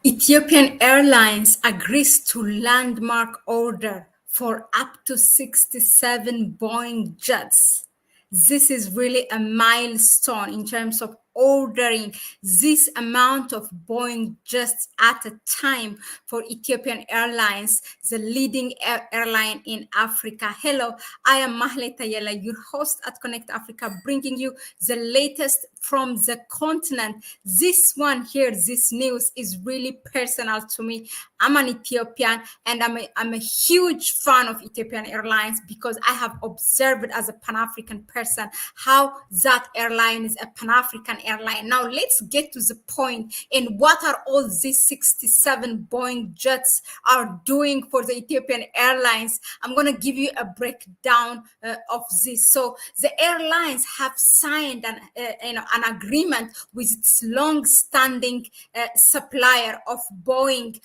Ethiopian Airlines agrees to landmark order for up to 67 Boeing jets. This is really a milestone in terms of ordering this amount of Boeing jets at a time for Ethiopian Airlines, the leading airline in Africa. Hello, I am Mahlet Ayele, your host at Connect Africa, bringing you the latest from the continent. This one here, this news is really personal to me. I'm an Ethiopian and I'm a huge fan of Ethiopian Airlines because I have observed as a Pan-African person how that airline is a Pan-African airline. Now let's get to the point in what are all these 67 Boeing jets are doing for the Ethiopian Airlines. I'm going to give you a breakdown of this. So the airlines have signed an agreement with its long-standing supplier of Boeing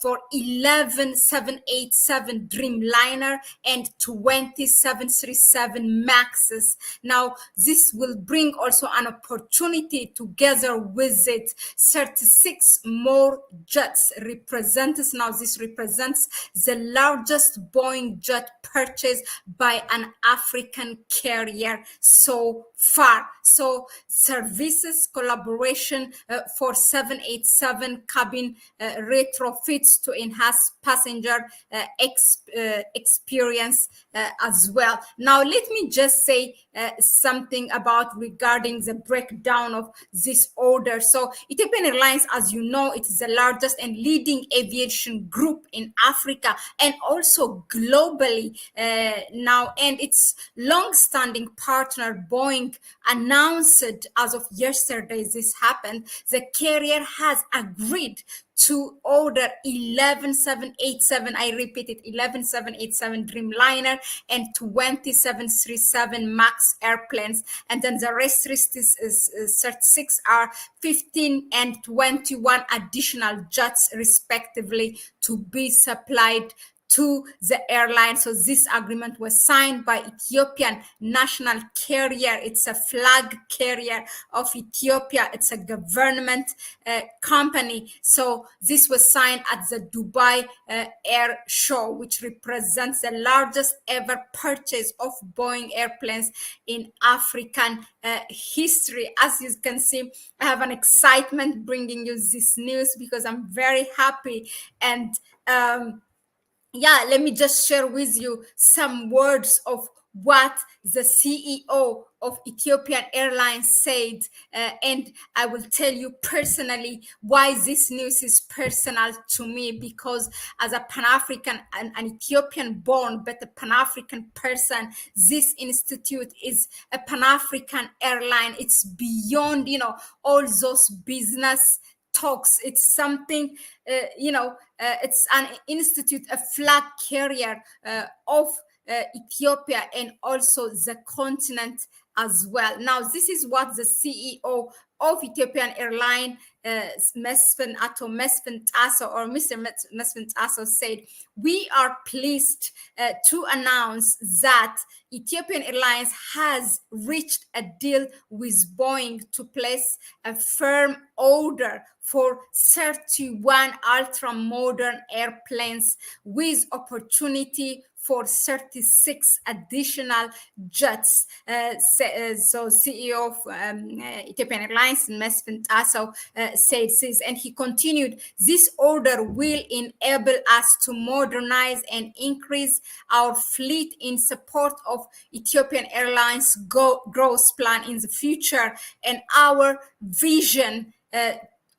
for 11 787 Dreamliner and 20 737 Maxes. Now, this will bring also an opportunity together with it 36 more jets represents. Now, this represents the largest Boeing jet purchase by an African carrier so far. So services collaboration for 787 cabin retrofits to enhance passenger experience as well. Now, let me just say something about regarding the breakdown of this order. So Ethiopian Airlines, as you know, it is the largest and leading aviation group in Africa and also globally now, and its long-standing partner Boeing announced as of yesterday, this happened, the carrier has agreed to order 11 787, I repeat it, 11 787 Dreamliner and 20 737 MAX airplanes. And then the rest is 36 are 15 and 21 additional jets respectively to be supplied to the airline. So this agreement was signed by Ethiopian National Carrier. It's a flag carrier of Ethiopia. It's a government company. So this was signed at the Dubai Air Show, which represents the largest ever purchase of Boeing airplanes in African history. As you can see, I have an excitement bringing you this news because I'm very happy. And yeah, let me just share with you some words of what the CEO of Ethiopian Airlines said, and I will tell you personally why this news is personal to me, because as a Pan-African, an Ethiopian-born but a Pan-African person, this institute is a Pan-African airline. It's beyond, all those business talks. It's something, it's an institute, a flag carrier of Ethiopia and also the continent as well. Now, this is what the CEO of Ethiopian Airlines, Mr. Mesfin Tasso said. We are pleased to announce that Ethiopian Airlines has reached a deal with Boeing to place a firm order for 31 ultra-modern airplanes with opportunity for 36 additional jets. So CEO of Ethiopian Airlines, Mesfin Tasso, said this, and he continued, this order will enable us to modernize and increase our fleet in support of Ethiopian Airlines growth plan in the future and our vision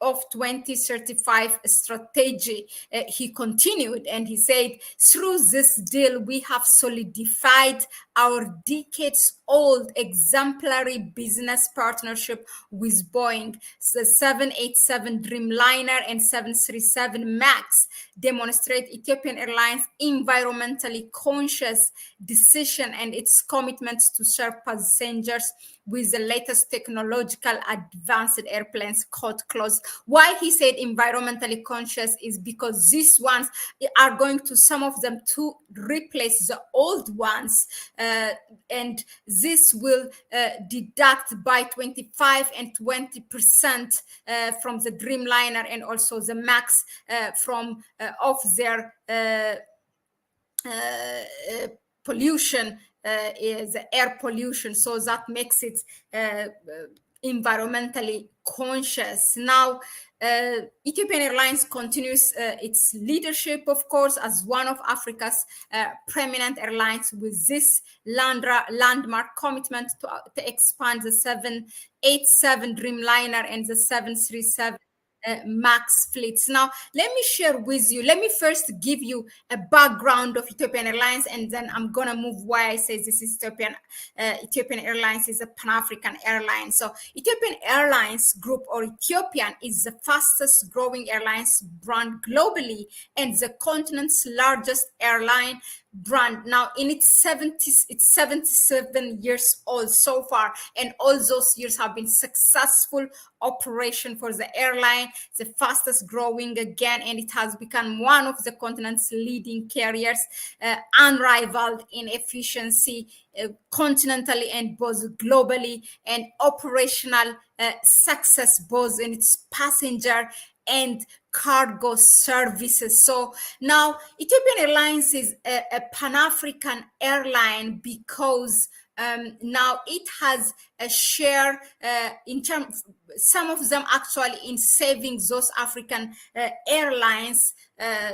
of 2035 strategy. He continued and he said, through this deal, we have solidified our decades-old exemplary business partnership with Boeing. The 787 Dreamliner and 737 MAX demonstrate Ethiopian Airlines' environmentally conscious decision and its commitments to serve passengers with the latest technological advanced airplanes, quote close. Why he said environmentally conscious is because these ones are going to, some of them, to replace the old ones, and this will deduct by 25 and 20% from the Dreamliner and also the Max from of their pollution, is air pollution. So that makes it environmentally conscious. Now, Ethiopian Airlines continues its leadership, of course, as one of Africa's preeminent airlines, with this landmark commitment to expand the 787 Dreamliner and the 737 Max fleets. Now, let me share with you. Let me first give you a background of Ethiopian Airlines, and then I'm gonna move why I say this is Ethiopian Airlines is a Pan-African airline. So, Ethiopian Airlines Group, or Ethiopian, is the fastest growing airlines brand globally and the continent's largest airline brand. Now, in its 70s, it's 77 years old so far, and all those years have been successful operation for the airline, the fastest growing again, and it has become one of the continent's leading carriers, unrivaled in efficiency, continentally and both globally, and operational success both in its passenger and cargo services. So now Ethiopian Airlines is a Pan-African airline because now it has a share in terms, some of them actually in saving those African airlines,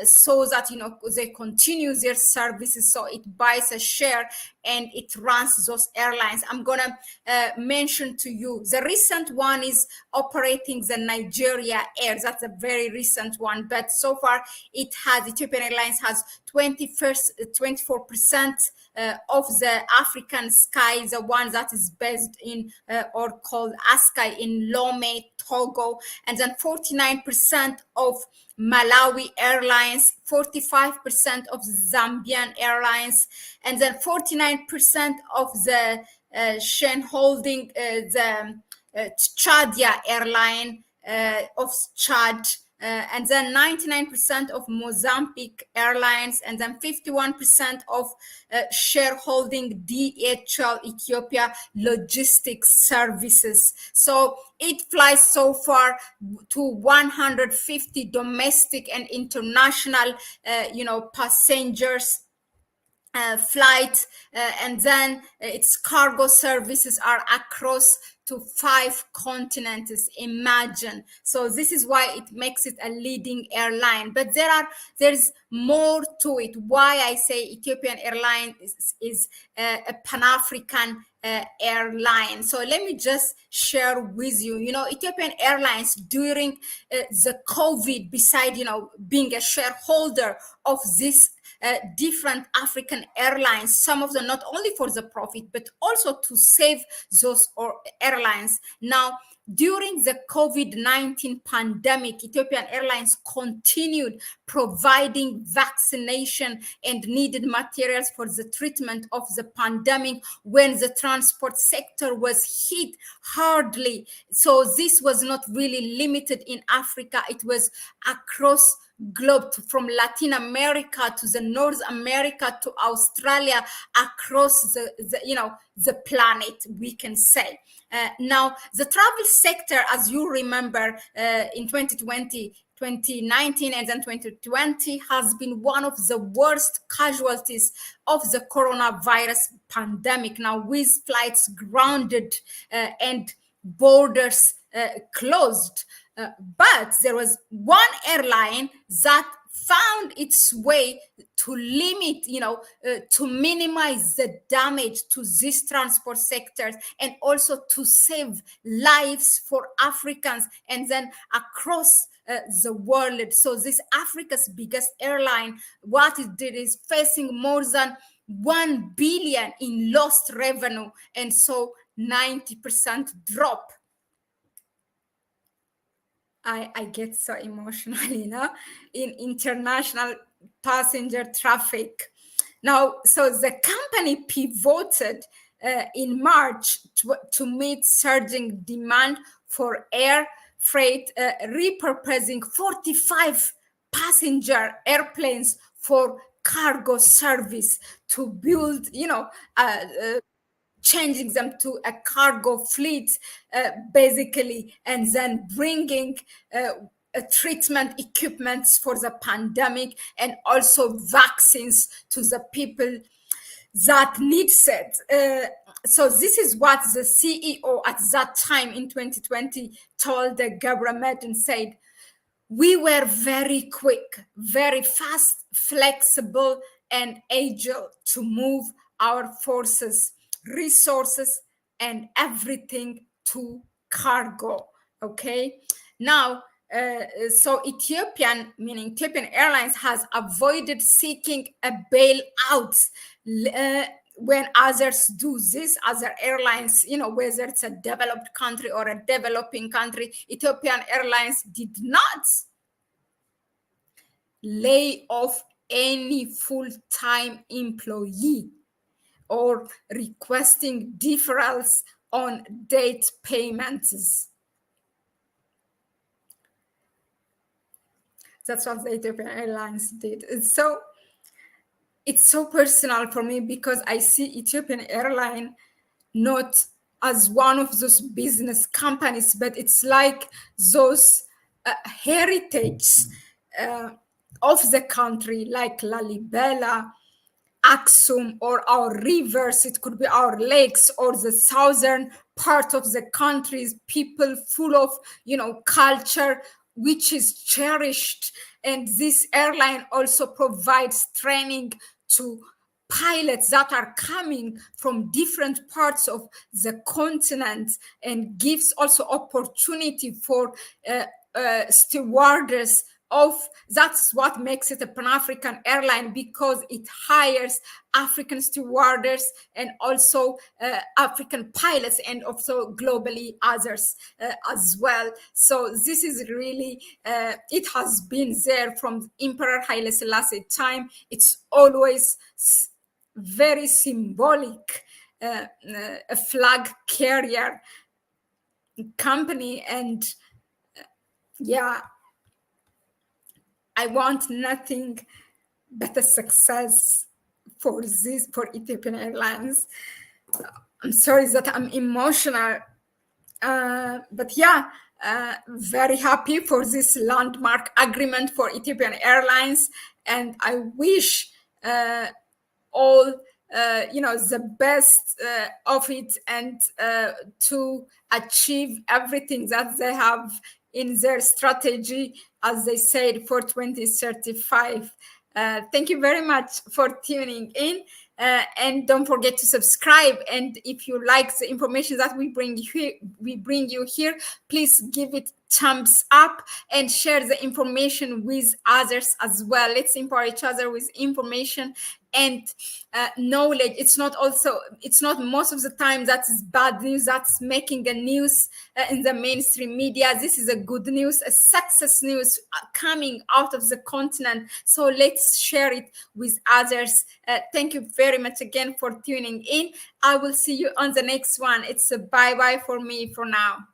so that, you know, they continue their services. So it buys a share and it runs those airlines. I'm gonna mention to you the recent one is operating the Nigeria Air. That's a very recent one, but so far it has, Ethiopian Airlines has 24% of the African sky, the one that is based in or called Askai in Lome, Togo, and then 49% of Malawi Airlines, 45% of Zambian Airlines, and then 49% of the Shen Holding, the Chadia Airline of Chad, and then 99% of Mozambique Airlines, and then 51% of shareholding DHL Ethiopia Logistics Services. So it flies so far to 150 domestic and international, passengers flight, and then its cargo services are across to 5 continents. Imagine. So this is why it makes it a leading airline, but there's more to it. Why I say Ethiopian Airlines is a Pan-African airline. So let me just share with you, Ethiopian Airlines during the COVID, beside, being a shareholder of this different African airlines, some of them not only for the profit, but also to save those airlines. Now, during the COVID-19 pandemic, Ethiopian Airlines continued providing vaccination and needed materials for the treatment of the pandemic when the transport sector was hit hardly. So this was not really limited in Africa. It was across globe, from Latin America to the North America to Australia, across the planet, we can say. Now, the travel sector, as you remember, in 2020, 2019 and then 2020 has been one of the worst casualties of the coronavirus pandemic. Now, with flights grounded and borders closed, but there was one airline that found its way to limit, to minimize the damage to these transport sectors, and also to save lives for Africans and then across the world. So this Africa's biggest airline, what it did is facing more than 1 billion in lost revenue, and so 90% drop. I get so emotional, in international passenger traffic. Now, so the company pivoted in March to meet surging demand for air freight, repurposing 45 passenger airplanes for cargo service to build, changing them to a cargo fleet, basically, and then bringing treatment equipments for the pandemic and also vaccines to the people that needs it. So this is what the CEO at that time in 2020 told the government and said, we were very quick, very fast, flexible, and agile to move our forces, resources, and everything to cargo. Okay. Now, so Ethiopian Airlines, has avoided seeking a bailout when others do this. Other airlines, whether it's a developed country or a developing country, Ethiopian Airlines did not lay off any full-time employee or requesting deferrals on date payments. That's what the Ethiopian Airlines did. It's so personal for me because I see Ethiopian Airline not as one of those business companies, but it's like those heritage of the country, like Lalibela, Aksum, or our rivers. It could be our lakes or the southern part of the country's people, full of culture, which is cherished. And this airline also provides training to pilots that are coming from different parts of the continent, and gives also opportunity for stewardess of. That's what makes it a Pan-African airline, because it hires African stewardess and also African pilots, and also globally others as well. So this is really, it has been there from Emperor Haile Selassie time. It's always very symbolic, a flag carrier company. And yeah, I want nothing but a success for Ethiopian Airlines. I'm sorry that I'm emotional, but yeah, very happy for this landmark agreement for Ethiopian Airlines, and I wish all the best of it, and to achieve everything that they have in their strategy, as they said, for 2035. Thank you very much for tuning in, and don't forget to subscribe. And if you like the information that we bring you here, please give it thumbs up and share the information with others as well. Let's empower each other with information and knowledge. It's not most of the time that is bad news that's making the news in the mainstream media. This is a good news, a success news coming out of the continent. So let's share it with others. Thank you very much again for tuning in. I will see you on the next one. It's a bye-bye for me for now.